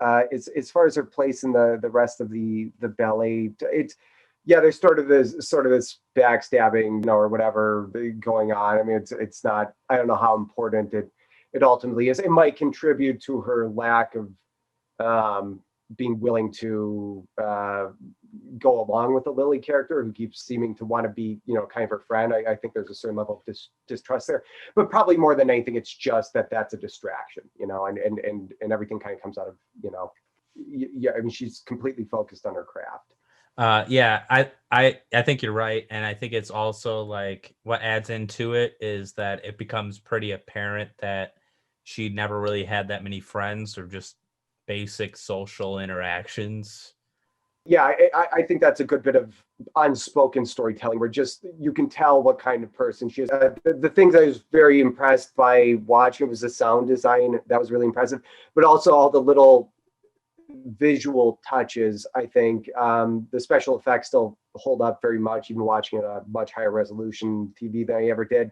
As far as her place in the rest of the ballet, there's sort of this backstabbing, or whatever going on. I mean, it's not. I don't know how important it ultimately is. It might contribute to her lack of being willing to go along with the Lily character, who keeps seeming to want to be, kind of her friend. I think there's a certain level of distrust there, but probably more than anything, it's just that's a distraction, and everything kind of comes out of, yeah. I mean, she's completely focused on her craft. Yeah, I think you're right, and I think it's also like what adds into it is that it becomes pretty apparent that she never really had that many friends or just basic social interactions. Yeah, I think that's a good bit of unspoken storytelling where just you can tell what kind of person she is. The things I was very impressed by watching was the sound design. That was really impressive, but also all the little visual touches. I think the special effects still hold up very much, even watching it at a much higher resolution TV than I ever did.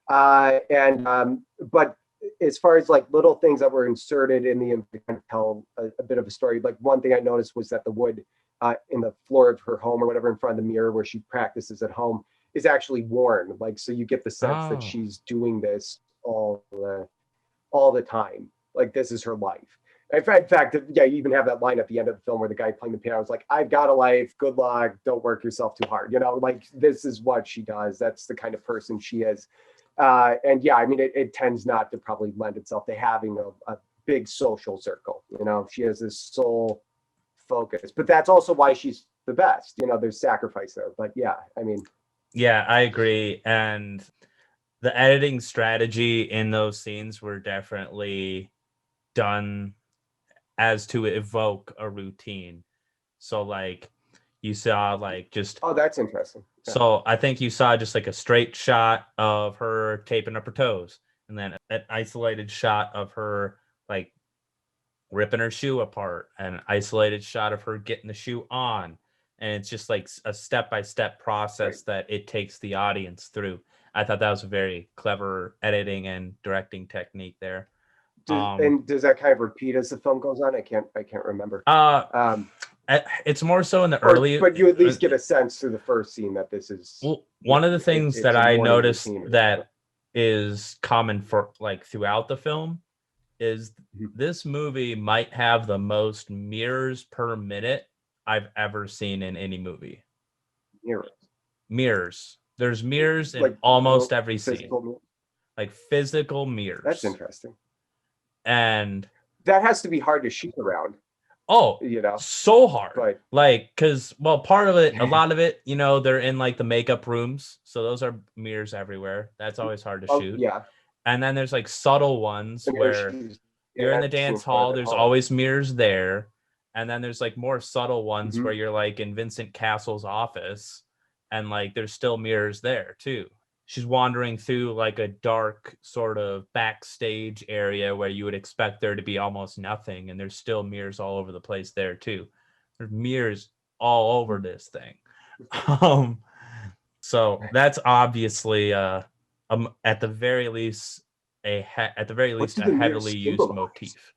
But as far as like little things that were inserted in the kind of tell a bit of a story, like one thing I noticed was that the wood in the floor of her home or whatever in front of the mirror where she practices at home is actually worn. Like, so you get the sense that she's doing this all the time. Like, this is her life. In fact, yeah, you even have that line at the end of the film where the guy playing the piano is like, "I've got a life. Good luck. Don't work yourself too hard." Like this is what she does. That's the kind of person she is. And yeah, I mean, it tends not to probably lend itself to having a big social circle. She has this sole focus, but that's also why she's the best. There's sacrifice there. But yeah, I mean, yeah, I agree. And the editing strategy in those scenes were definitely done as to evoke a routine. So like you saw like just that's interesting. Yeah. So I think you saw just like a straight shot of her taping up her toes, and then an isolated shot of her like ripping her shoe apart, and an isolated shot of her getting the shoe on. And it's just like a step-by-step process that it takes the audience through. I thought that was a very clever editing and directing technique there. And does that kind of repeat as the film goes on? I can't remember. It's more so in the early, but you at least get a sense through the first scene that this is. Well, one of the things that I noticed that is common for like throughout the film is this movie might have the most mirrors per minute I've ever seen in any movie. Mirrors. There's mirrors in like almost every scene. Like physical mirrors. That's interesting. And that has to be hard to shoot around. Oh, so hard. Right. Like, because, well, part of it, a lot of it, they're in like the makeup rooms. So those are mirrors everywhere. That's always hard to shoot. Yeah. And then there's like subtle ones where you're in the dance hall. There's always mirrors there. And then there's like more subtle ones where you're like in Vincent Castle's office and like there's still mirrors there too. She's wandering through like a dark sort of backstage area where you would expect there to be almost nothing. And there's still mirrors all over the place there too. There's mirrors all over this thing. So that's obviously at the very least a heavily used motif.